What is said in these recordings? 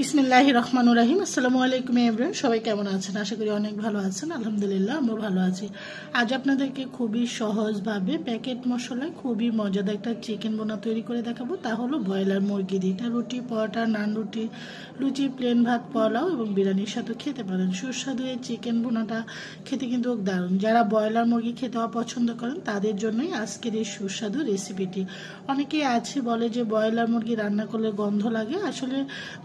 বিসমিল্লাহির রহমানির রহিম। আসসালামু আলাইকুম এভরিওয়ান, সবাই কেমন আছেন? আশা করি অনেক ভালো আছেন। আলহামদুলিল্লাহ আমরা ভালো আছি। আজ আপনাদেরকে খুবই সহজভাবে প্যাকেট মশলায় খুবই মজাদার একটা চিকেন বোনা তৈরি করে দেখাবো। তা হলো ব্রয়লার মুরগি দিয়ে। এটা রুটি, পরোটা, নান রুটি, লুচি, প্লেন ভাত, পোলাও এবং বিরিয়ানির সাথে খেতে পারেন। সুস্বাদু এই চিকেন বোনাটা খেতে কিন্তু দারুণ। যারা ব্রয়লার মুরগি খেতে অপছন্দ করেন তাদের জন্যই আজকের এই সুস্বাদু রেসিপিটি। অনেকেই আছে বলে যে ব্রয়লার মুরগি রান্না করলে গন্ধ লাগে। আসলে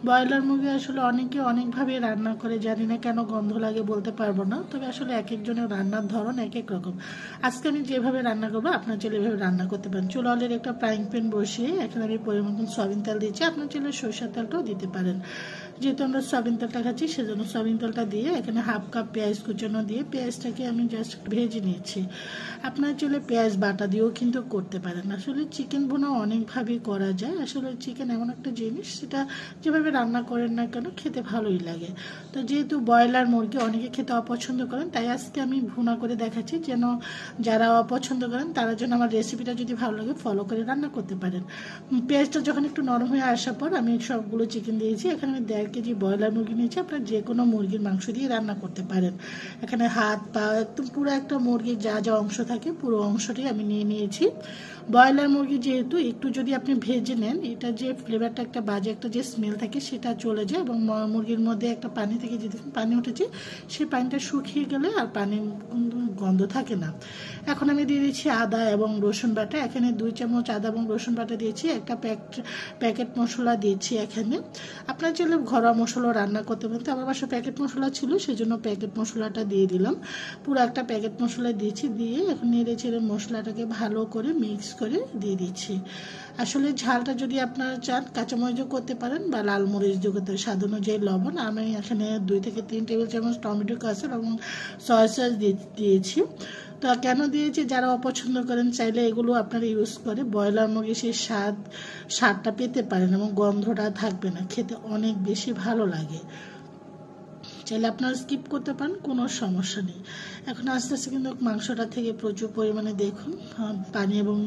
ব্রয়লার মুরগি আসলে অনেকে অনেকভাবে রান্না করে, জানি না কেন গন্ধ লাগে বলতে পারবো না। তবে আসলে এক একজনের রান্নার ধরন এক এক রকম। আজকে আমি যেভাবে রান্না করবো আপনার চাইলে এভাবে রান্না করতে পারেন। চুলা অলরেডি একটা ফ্রাইং প্যান বসিয়ে এখানে আমি পরিমাণ সয়াবিন তেল দিচ্ছি। আপনার চাইলে সরষের তেলটাও দিতে পারেন। যেহেতু আমরা সয়াবিন তেলটা খাচ্ছি সেজন্য সয়াবিন তেলটা দিয়ে এখানে হাফ কাপ পেঁয়াজ কুচানো দিয়ে পেঁয়াজটাকে আমি জাস্ট ভেজে নিয়েছি। আপনার চাইলে পেঁয়াজ বাটা দিয়েও কিন্তু করতে পারেন। আসলে চিকেন ভুনা অনেকভাবেই করা যায়। আসলে চিকেন এমন একটা জিনিস সেটা যেভাবে রান্না করেন না কেন খেতে ভালোই লাগে। তো যেহেতু ব্রয়লার মুরগি অনেকে খেতে অপছন্দ করেন, তাই আজকে আমি ভুনা করে দেখাচ্ছি, যেন যারা অপছন্দ করেন তারা যেন আমার রেসিপিটা যদি ভালো লাগে ফলো করে রান্না করতে পারেন। পেঁয়াজটা যখন একটু নরম হয়ে আসার পর আমি সবগুলো চিকেন দিয়েছি। এখানে আমি 1.5 কেজি ব্রয়লার মুরগি নিয়েছি। আপনার যে কোনো মুরগির মাংস দিয়ে রান্না করতে পারেন। এখানে হাত পা একদম পুরো একটা মুরগির যা যা অংশ থাকে পুরো অংশটাই আমি নিয়ে নিয়েছি। ব্রয়লার মুরগি যেহেতু একটু যদি আপনি ভেজে নেন, এটা যে ফ্লেভারটা একটা বাজে একটা যে স্মেল থাকে সেটা চলে যায় এবং মুরগির মধ্যে একটা পানি থেকে যে পানি উঠেছে সেই পানিটা শুকিয়ে গেলে আর পানির গন্ধ থাকে না। এখন আমি দিয়ে দিচ্ছি আদা এবং রসুন বাটা। এখানে 2 চামচ আদা এবং রসুন বাটা দিয়েছি। একটা প্যাকেট মশলা দিয়েছি এখানে। আপনার চাইলে ঘরোয়া মশলা রান্না করতে পারেন। তো আমার বাসায় প্যাকেট মশলা ছিল সেজন্য প্যাকেট মশলাটা দিয়ে দিলাম। পুরো একটা প্যাকেট মশলা দিয়েছি। দিয়ে এখন নেড়ে চেড়ে মশলাটাকে ভালো করে মিক্স করে দিয়ে দিচ্ছি। আসলে ঝালটা যদি আপনারা চান কাঁচামরিচও করতে পারেন বা লাল মরিচ দিয়ে করতে পারেন। স্বাদ অনুযায়ী লবণ। আমি এখানে 2 থেকে 3 টেবিল চামচ টমেটো কাঁচা এবং সয়া সস দিয়েছি। তো কেন দিয়েছি, যারা অপছন্দ করেন চাইলে এগুলো আপনারা ইউজ করে ব্রয়লার মুরগি সেই স্বাদটা পেতে পারেন এবং গন্ধটা থাকবে না, খেতে অনেক বেশি ভালো লাগে। চাইলে আপনারা স্কিপ করতে পারেন, কোনো সমস্যা নেই। এখন আস্তে আস্তে কিন্তু মাংসটা থেকে প্রচুর পরিমাণে দেখুন পানি এবং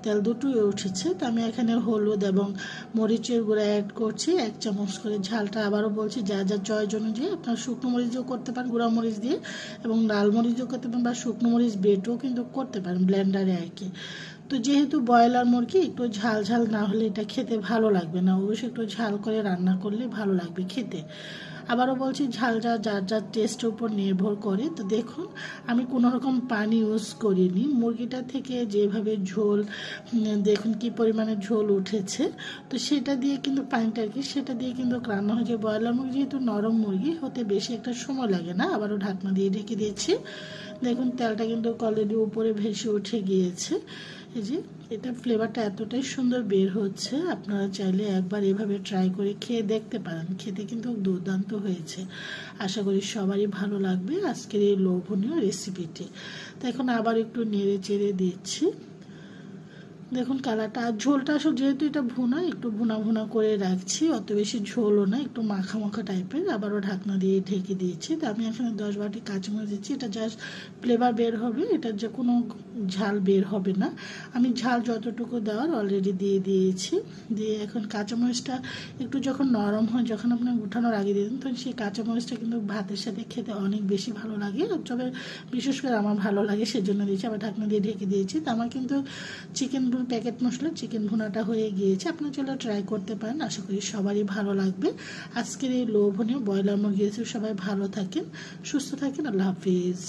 তেল দুটোই উঠেছে। তো আমি এখানে হলুদ এবং মরিচের গুঁড়া অ্যাড করছি 1 চামচ করে। ঝালটা আবারও বলছি যা যা চয়েস অনুযায়ী আপনারা শুকনো মরিচ দিয়েও করতে পারেন গুঁড়া মরিচ দিয়ে, এবং লাল মরিচ দিয়েও করতে পারেন বা শুকনো মরিচ বেটেও কিন্তু করতে পারেন ব্লেন্ডারে আর কি। তো যেহেতু ব্রয়লার মুরগি একটু ঝাল ঝাল না হলে এটা খেতে ভালো লাগবে না, অবশ্যই একটু ঝাল করে রান্না করলে ভালো লাগবে খেতে। আবারও বলছি ঝালটা যার যার টেস্টের উপর নির্ভর করে। তো দেখুন আমি কোনো রকম পানি ইউজ করিনি। মুরগিটা থেকে যেভাবে ঝোল দেখুন কি পরিমাণে ঝোল উঠেছে, তো সেটা দিয়ে কিন্তু পানিটা আর কি সেটা দিয়ে কিন্তু রান্না হয়েছে। ব্রয়লার মুরগি যেহেতু নরম মুরগি হতে বেশি একটা সময় লাগে না। আবারও ঢাকনা দিয়ে ঢেকে দিয়েছি। দেখুন তেলটা কিন্তু অলরেডি উপরে ভেসে উঠে গিয়েছে। এই যে এটা ফ্লেভারটা এতটাই সুন্দর বের হচ্ছে, আপনারা চাইলে একবার এভাবে ট্রাই করে খেয়ে দেখতে পারেন। খেতে কিন্তু দুর্দান্ত হয়েছে। আশা করি সবারই ভালো লাগবে আজকের এই লোভনীয় রেসিপিটি। তো এখন আবার একটু নেড়ে চেড়ে দিচ্ছি। দেখুন কালারটা আর ঝোলটা আসলে যেহেতু এটা ভুনা, একটু ভুনা ভুনা করে রাখছি, অত বেশি ঝোলও না, একটু মাখা মাখা টাইপের। আবারও ঢাকনা দিয়ে ঢেকে দিয়েছি। তো আমি এখানে 10 বাটি কাঁচামরিচ দিচ্ছি। এটা জাস্ট ফ্লেভার বের হবে, এটা যে কোনো ঝাল বের হবে না। আমি ঝাল যতটুকু দেওয়ার অলরেডি দিয়ে দিয়েছি। দিয়ে এখন কাঁচামরিচটা একটু যখন নরম হয়, যখন আপনি উঠানোর আগে দিয়ে দেন, তখন সেই কাঁচামরিচটা কিন্তু ভাতের সাথে খেতে অনেক বেশি ভালো লাগে। তবে বিশেষ করে আমার ভালো লাগে সেজন্য দিয়েছি। আবার ঢাকনা দিয়ে ঢেকে দিয়েছি। তো আমার কিন্তু চিকেন প্যাকেট মশলা চিকেন ভুনাটা হয়ে গিয়েছে। আপনার চলে ট্রাই করতে পারেন, আশা করি সবারই ভালো লাগবে। আজকের এই লোভনীয় ব্রয়লার মুরগি সবাই ভালো থাকেন, সুস্থ থাকেন। আল্লাহ হাফিজ।